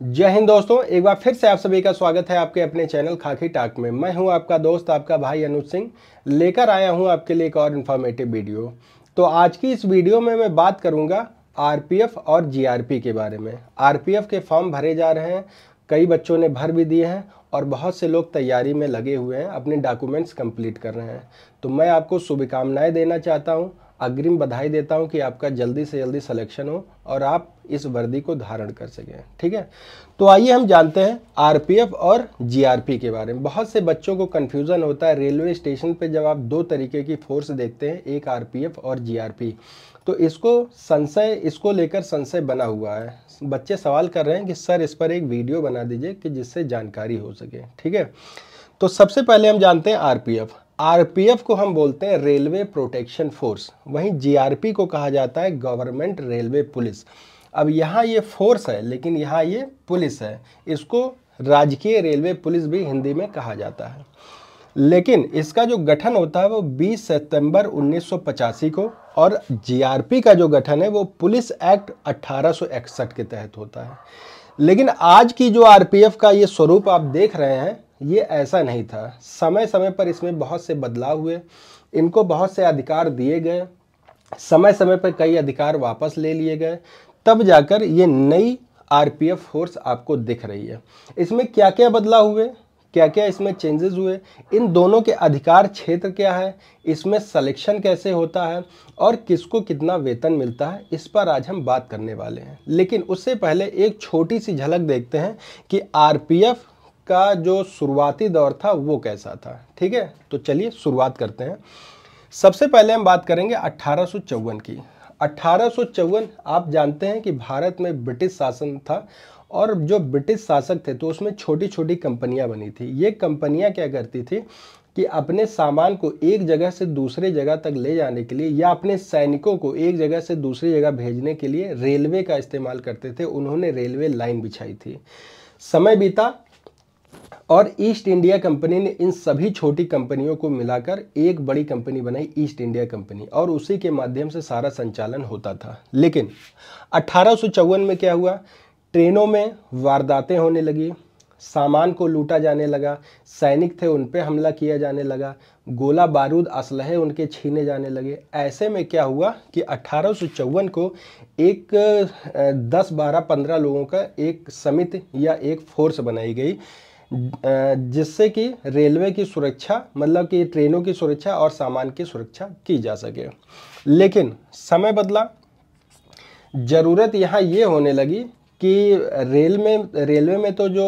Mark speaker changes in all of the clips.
Speaker 1: जय हिंद दोस्तों, एक बार फिर से आप सभी का स्वागत है आपके अपने चैनल खाकी टाक में। मैं हूं आपका दोस्त, आपका भाई अनुज सिंह, लेकर आया हूं आपके लिए एक और इन्फॉर्मेटिव वीडियो। तो आज की इस वीडियो में मैं बात करूंगा आरपीएफ और जीआरपी के बारे में। आरपीएफ के फॉर्म भरे जा रहे हैं, कई बच्चों ने भर भी दिए हैं और बहुत से लोग तैयारी में लगे हुए हैं, अपने डॉक्यूमेंट्स कंप्लीट कर रहे हैं। तो मैं आपको शुभकामनाएं देना चाहता हूं, अग्रिम बधाई देता हूं कि आपका जल्दी से जल्दी सिलेक्शन हो और आप इस वर्दी को धारण कर सकें। ठीक है, तो आइए हम जानते हैं आरपीएफ और जीआरपी के बारे में। बहुत से बच्चों को कन्फ्यूज़न होता है रेलवे स्टेशन पे जब आप दो तरीके की फोर्स देखते हैं, एक आरपीएफ और जीआरपी, तो इसको लेकर संशय बना हुआ है। बच्चे सवाल कर रहे हैं कि सर इस पर एक वीडियो बना दीजिए कि जिससे जानकारी हो सके। ठीक है, तो सबसे पहले हम जानते हैं आरपीएफ। आरपीएफ को हम बोलते हैं रेलवे प्रोटेक्शन फोर्स, वहीं जीआरपी को कहा जाता है गवर्नमेंट रेलवे पुलिस। अब यहाँ ये फोर्स है लेकिन यहाँ ये पुलिस है, इसको राजकीय रेलवे पुलिस भी हिंदी में कहा जाता है। लेकिन इसका जो गठन होता है वो 20 सितंबर 1985 को, और जीआरपी का जो गठन है वो पुलिस एक्ट 1861 के तहत होता है। लेकिन आज की जो आरपीएफ का ये स्वरूप आप देख रहे हैं, ये ऐसा नहीं था। समय समय पर इसमें बहुत से बदलाव हुए, इनको बहुत से अधिकार दिए गए, समय समय पर कई अधिकार वापस ले लिए गए, तब जाकर ये नई आरपीएफ फोर्स आपको दिख रही है। इसमें क्या क्या बदलाव हुए, क्या क्या इसमें चेंजेस हुए, इन दोनों के अधिकार क्षेत्र क्या है, इसमें सिलेक्शन कैसे होता है और किसको कितना वेतन मिलता है, इस पर आज हम बात करने वाले हैं। लेकिन उससे पहले एक छोटी सी झलक देखते हैं कि आरपीएफ का जो शुरुआती दौर था वो कैसा था। ठीक है, तो चलिए शुरुआत करते हैं। सबसे पहले हम बात करेंगे 1854 की। 1854 आप जानते हैं कि भारत में ब्रिटिश शासन था, और जो ब्रिटिश शासक थे तो उसमें छोटी छोटी कंपनियां बनी थी। ये कंपनियां क्या करती थी कि अपने सामान को एक जगह से दूसरे जगह तक ले जाने के लिए या अपने सैनिकों को एक जगह से दूसरी जगह भेजने के लिए रेलवे का इस्तेमाल करते थे। उन्होंने रेलवे लाइन बिछाई थी। समय बीता और ईस्ट इंडिया कंपनी ने इन सभी छोटी कंपनियों को मिलाकर एक बड़ी कंपनी बनाई, ईस्ट इंडिया कंपनी, और उसी के माध्यम से सारा संचालन होता था। लेकिन 1854 में क्या हुआ, ट्रेनों में वारदातें होने लगी, सामान को लूटा जाने लगा, सैनिक थे उन पे हमला किया जाने लगा, गोला बारूद असलहे उनके छीने जाने लगे। ऐसे में क्या हुआ कि 1854 को एक 10, 12, 15 लोगों का एक समिति या एक फोर्स बनाई गई, जिससे कि रेलवे की सुरक्षा, मतलब कि ट्रेनों की सुरक्षा और सामान की सुरक्षा की जा सके। लेकिन समय बदला, ज़रूरत यहाँ ये होने लगी कि रेलवे में तो जो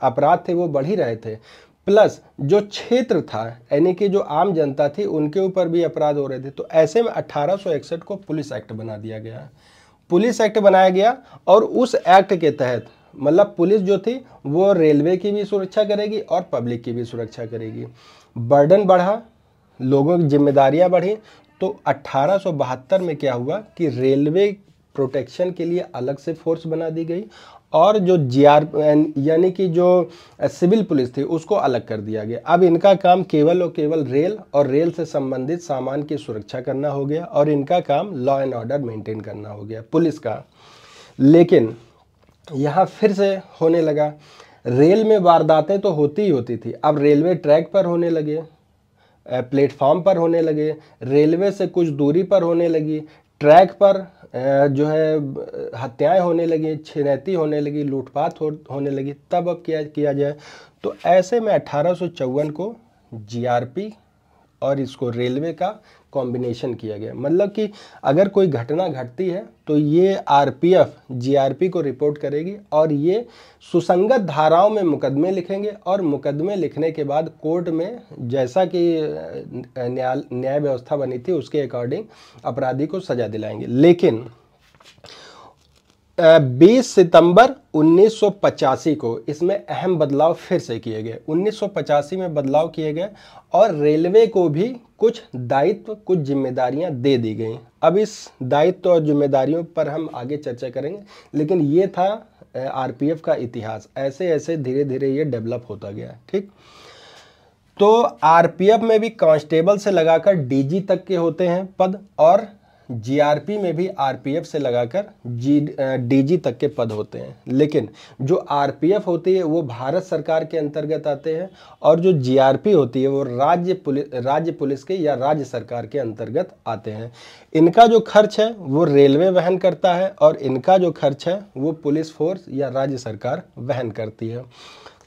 Speaker 1: अपराध थे वो बढ़ ही रहे थे, प्लस जो क्षेत्र था यानी कि जो आम जनता थी उनके ऊपर भी अपराध हो रहे थे। तो ऐसे में 1861 को पुलिस एक्ट बना दिया गया। पुलिस एक्ट बनाया गया और उस एक्ट के तहत मतलब पुलिस जो थी वो रेलवे की भी सुरक्षा करेगी और पब्लिक की भी सुरक्षा करेगी। बर्डन बढ़ा, लोगों की जिम्मेदारियां बढ़ी। तो 1872 में क्या हुआ कि रेलवे प्रोटेक्शन के लिए अलग से फोर्स बना दी गई, और जो यानी कि जो सिविल पुलिस थी उसको अलग कर दिया गया। अब इनका काम केवल और केवल रेल और रेल से संबंधित सामान की सुरक्षा करना हो गया, और इनका काम लॉ एंड ऑर्डर मेंटेन करना हो गया पुलिस का। लेकिन यहाँ फिर से होने लगा, रेल में वारदातें तो होती ही होती थी, अब रेलवे ट्रैक पर होने लगे, प्लेटफॉर्म पर होने लगे, रेलवे से कुछ दूरी पर होने लगी, ट्रैक पर जो है हत्याएं होने लगी, छिनैती होने लगी, लूटपाट होने लगी। तब अब क्या किया जाए, तो ऐसे में 1854 को जीआरपी और इसको रेलवे का कॉम्बिनेशन किया गया। मतलब कि अगर कोई घटना घटती है तो ये आरपीएफ जीआरपी को रिपोर्ट करेगी, और ये सुसंगत धाराओं में मुकदमे लिखेंगे, और मुकदमे लिखने के बाद कोर्ट में जैसा कि न्याय व्यवस्था बनी थी उसके अकॉर्डिंग अपराधी को सजा दिलाएंगे। लेकिन 20 सितंबर 1985 को इसमें अहम बदलाव फिर से किए गए। 1985 में बदलाव किए गए और रेलवे को भी कुछ दायित्व, कुछ जिम्मेदारियां दे दी गई। अब इस दायित्व और जिम्मेदारियों पर हम आगे चर्चा करेंगे, लेकिन ये था आरपीएफ का इतिहास। ऐसे ऐसे धीरे धीरे ये डेवलप होता गया। ठीक, तो आरपीएफ में भी कांस्टेबल से लगाकर डीजी तक के होते हैं पद, और जीआरपी में भी आरपीएफ से लगाकर डीजी तक के पद होते हैं, लेकिन जो आरपीएफ होती है वो भारत सरकार के अंतर्गत आते हैं और जो जीआरपी होती है वो राज्य पुलिस के या राज्य सरकार के अंतर्गत आते हैं। इनका जो खर्च है वो रेलवे वहन करता है और इनका जो खर्च है वो पुलिस फोर्स या राज्य सरकार वहन करती है।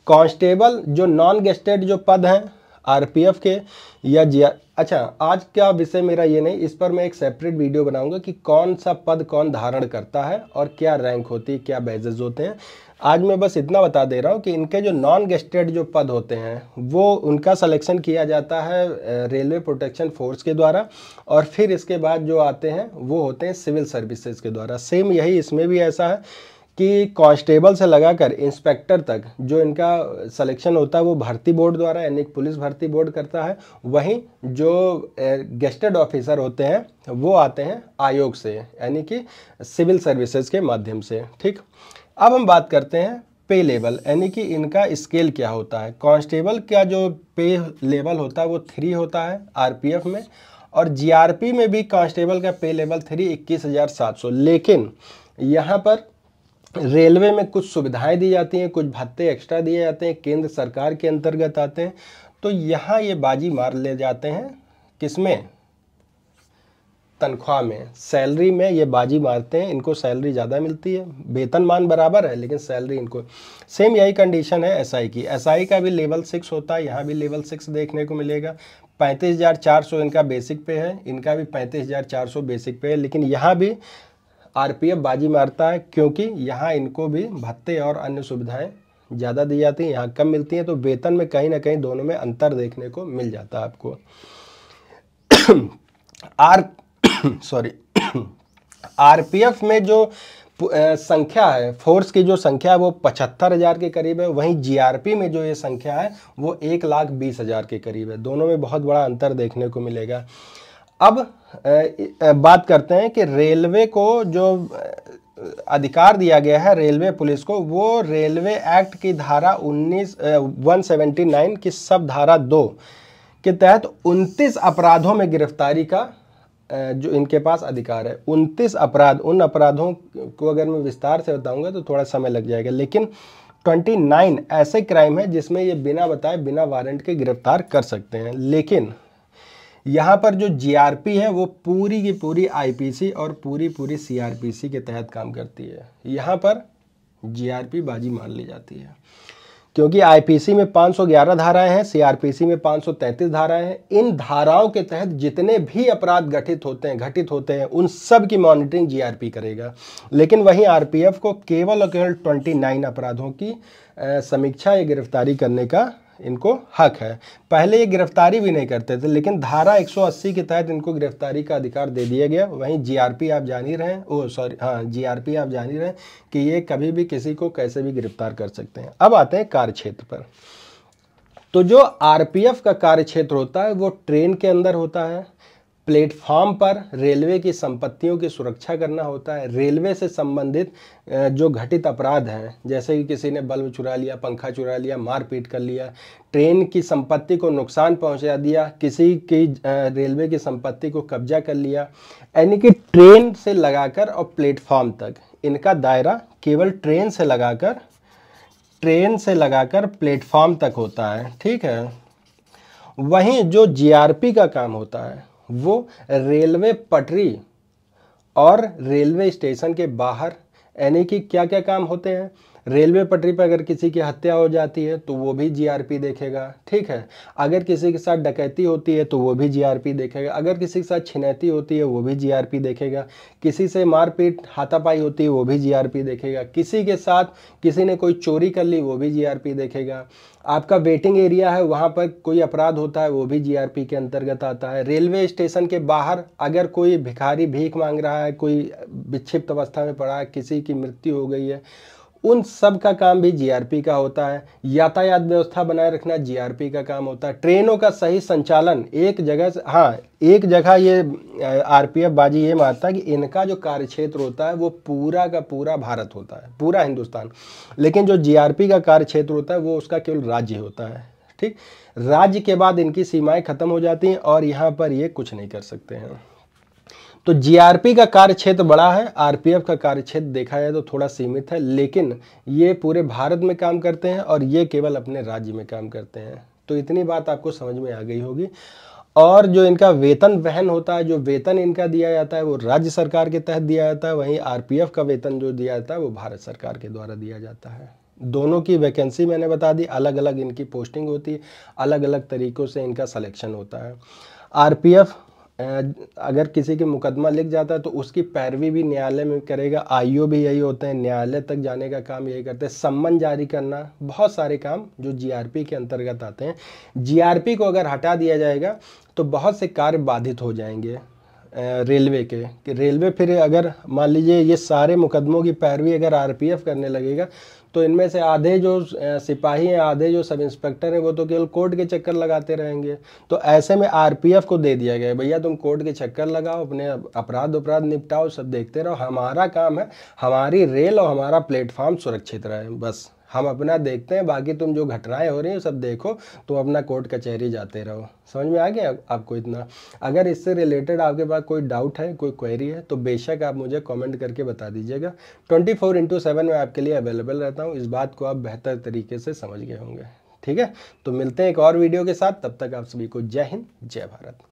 Speaker 1: कांस्टेबल जो नॉन गेस्टेड जो पद हैं आरपीएफ के या अच्छा, आज का विषय मेरा ये नहीं, इस पर मैं एक सेपरेट वीडियो बनाऊंगा कि कौन सा पद कौन धारण करता है और क्या रैंक होती है, क्या बैजेस होते हैं। आज मैं बस इतना बता दे रहा हूँ कि इनके जो नॉन गेस्टेड जो पद होते हैं वो उनका सिलेक्शन किया जाता है रेलवे प्रोटेक्शन फोर्स के द्वारा और फिर इसके बाद जो आते हैं वो होते हैं सिविल सर्विसेज के द्वारा। सेम यही इसमें भी ऐसा है कि कांस्टेबल से लगाकर इंस्पेक्टर तक जो इनका सिलेक्शन होता है वो भर्ती बोर्ड द्वारा यानी पुलिस भर्ती बोर्ड करता है। वहीं जो गेस्टेड ऑफिसर होते हैं वो आते हैं आयोग से यानी कि सिविल सर्विसेज के माध्यम से। ठीक, अब हम बात करते हैं पे लेवल यानी कि इनका स्केल क्या होता है। कांस्टेबल का जो पे लेवल होता है वो 3 होता है आरपीएफ में और जीआरपी में भी कांस्टेबल का पे लेवल 3 21,700। लेकिन यहाँ पर रेलवे में कुछ सुविधाएं दी जाती हैं, कुछ भत्ते एक्स्ट्रा दिए जाते हैं, केंद्र सरकार के अंतर्गत आते हैं, तो यहाँ ये बाजी मार ले जाते हैं किसमें, तनख्वाह में, सैलरी में ये बाजी मारते हैं। इनको सैलरी ज़्यादा मिलती है, वेतनमान बराबर है लेकिन सैलरी इनको। सेम यही कंडीशन है एसआई की। एसआई का भी लेवल 6 होता है, यहाँ भी लेवल 6 देखने को मिलेगा। 35,400 इनका बेसिक पे है, इनका भी 35,400 बेसिक पे है, लेकिन यहाँ भी आरपीएफ बाजी मारता है क्योंकि यहाँ इनको भी भत्ते और अन्य सुविधाएं ज़्यादा दी जाती हैं, यहाँ कम मिलती हैं, तो वेतन में कहीं ना कहीं दोनों में अंतर देखने को मिल जाता है आपको। आरपीएफ में जो संख्या है, फोर्स की जो संख्या है वो 75,000 के करीब है, वहीं जीआरपी में जो ये संख्या है वो 1,20,000 के करीब है। दोनों में बहुत बड़ा अंतर देखने को मिलेगा। अब बात करते हैं कि रेलवे को जो अधिकार दिया गया है रेलवे पुलिस को, वो रेलवे एक्ट की धारा 179 की सब धारा 2 के तहत 29 अपराधों में गिरफ्तारी का जो इनके पास अधिकार है। 29 अपराध, उन अपराधों को अगर मैं विस्तार से बताऊंगा तो थोड़ा समय लग जाएगा, लेकिन 29 ऐसे क्राइम है जिसमें ये बिना बताए बिना वारंट के गिरफ्तार कर सकते हैं। लेकिन यहाँ पर जो जीआरपी है वो पूरी की पूरी आईपीसी और पूरी सीआरपीसी के तहत काम करती है। यहाँ पर जीआरपी बाजी मान ली जाती है क्योंकि आईपीसी में 511 धाराएं हैं, सीआरपीसी में 533 धाराएं हैं। इन धाराओं के तहत जितने भी अपराध घटित होते हैं उन सब की मॉनिटरिंग जीआरपी करेगा। लेकिन वहीं आरपीएफ को केवल और केवल 29 अपराधों की समीक्षा या गिरफ्तारी करने का इनको हक है। पहले ये गिरफ्तारी भी नहीं करते थे, लेकिन धारा 180 के तहत इनको गिरफ्तारी का अधिकार दे दिया गया। वहीं जीआरपी आप जान ही रहे हैं, जीआरपी आप जान ही रहे हैं कि ये कभी भी किसी को कैसे भी गिरफ्तार कर सकते हैं। अब आते हैं कार्य क्षेत्र पर। तो जो आरपीएफ का कार्य क्षेत्र होता है वो ट्रेन के अंदर होता है, प्लेटफॉर्म पर रेलवे की संपत्तियों की सुरक्षा करना होता है, रेलवे से संबंधित जो घटित अपराध हैं जैसे कि किसी ने बल्ब चुरा लिया, पंखा चुरा लिया, मारपीट कर लिया, ट्रेन की संपत्ति को नुकसान पहुंचा दिया, किसी की रेलवे की संपत्ति को कब्जा कर लिया, यानी कि ट्रेन से लगाकर और प्लेटफॉर्म तक इनका दायरा केवल ट्रेन से लगाकर प्लेटफॉर्म तक होता है। ठीक है, वहीं जो जीआरपी का काम होता है वो रेलवे पटरी और रेलवे स्टेशन के बाहर, यानी कि क्या क्या काम होते हैं। रेलवे पटरी पर अगर किसी की हत्या हो जाती है तो वो भी जीआरपी देखेगा। ठीक है, अगर किसी के साथ डकैती होती है तो वो भी जीआरपी देखेगा, अगर किसी के साथ छिनैती होती है वो भी जीआरपी देखेगा, किसी से मारपीट हाथापाई होती है वो भी जीआरपी देखेगा, किसी के साथ किसी ने कोई चोरी कर ली वो भी जीआरपी देखेगा, आपका वेटिंग एरिया है वहाँ पर कोई अपराध होता है वो भी जीआरपी के अंतर्गत आता है। रेलवे स्टेशन के बाहर अगर कोई भिखारी भीख मांग रहा है, कोई विक्षिप्त अवस्था में पड़ा है, किसी की मृत्यु हो गई है, उन सब का काम भी जीआरपी का होता है। यातायात व्यवस्था बनाए रखना जीआरपी का काम होता है। ट्रेनों का सही संचालन एक जगह से, एक जगह ये आरपीएफ बाजी ये मारता है कि इनका जो कार्यक्षेत्र होता है वो पूरा का पूरा भारत होता है, पूरा हिंदुस्तान, लेकिन जो जीआरपी का कार्यक्षेत्र होता है वो उसका केवल राज्य होता है। ठीक, राज्य के बाद इनकी सीमाएं खत्म हो जाती हैं और यहाँ पर ये कुछ नहीं कर सकते हैं। तो जीआरपी का कार्य क्षेत्र बड़ा है, आरपीएफ का कार्य क्षेत्र देखा जाए तो थोड़ा सीमित है, लेकिन ये पूरे भारत में काम करते हैं और ये केवल अपने राज्य में काम करते हैं। तो इतनी बात आपको समझ में आ गई होगी। और जो इनका वेतन वहन होता है, जो वेतन इनका दिया जाता है वो राज्य सरकार के तहत दिया जाता है, वहीं आरपीएफ का वेतन जो दिया जाता है वो भारत सरकार के द्वारा दिया जाता है। दोनों की वैकेंसी मैंने बता दी, अलग अलग इनकी पोस्टिंग होती है, अलग अलग तरीक़ों से इनका सिलेक्शन होता है। आरपीएफ अगर किसी के मुकदमा लिख जाता है तो उसकी पैरवी भी न्यायालय में करेगा। आईओ भी यही होते हैं, न्यायालय तक जाने का काम यही करते हैं। सम्मन जारी करना, बहुत सारे काम जो जीआरपी के अंतर्गत आते हैं। जीआरपी को अगर हटा दिया जाएगा तो बहुत से कार्य बाधित हो जाएंगे रेलवे के, कि रेलवे फिर अगर मान लीजिए ये सारे मुकदमों की पैरवी अगर आरपीएफ करने लगेगा तो इनमें से आधे जो सिपाही हैं, आधे जो सब इंस्पेक्टर हैं, वो तो केवल कोर्ट के चक्कर लगाते रहेंगे। तो ऐसे में आरपीएफ को दे दिया गया, भैया तुम कोर्ट के चक्कर लगाओ, अपने अपराध निपटाओ, सब देखते रहो, हमारा काम है हमारी रेल और हमारा प्लेटफॉर्म सुरक्षित रहे, बस हम अपना देखते हैं, बाकी तुम जो घटनाएं हो रही हैं सब देखो, तुम अपना कोर्ट कचहरी जाते रहो। समझ में आ गया आपको इतना? अगर इससे रिलेटेड आपके पास कोई डाउट है, कोई क्वेरी है, तो बेशक आप मुझे कमेंट करके बता दीजिएगा। 24/7 मैं आपके लिए अवेलेबल रहता हूँ, इस बात को आप बेहतर तरीके से समझ गए होंगे। ठीक है, तो मिलते हैं एक और वीडियो के साथ, तब तक आप सभी को जय हिंद, जय भारत।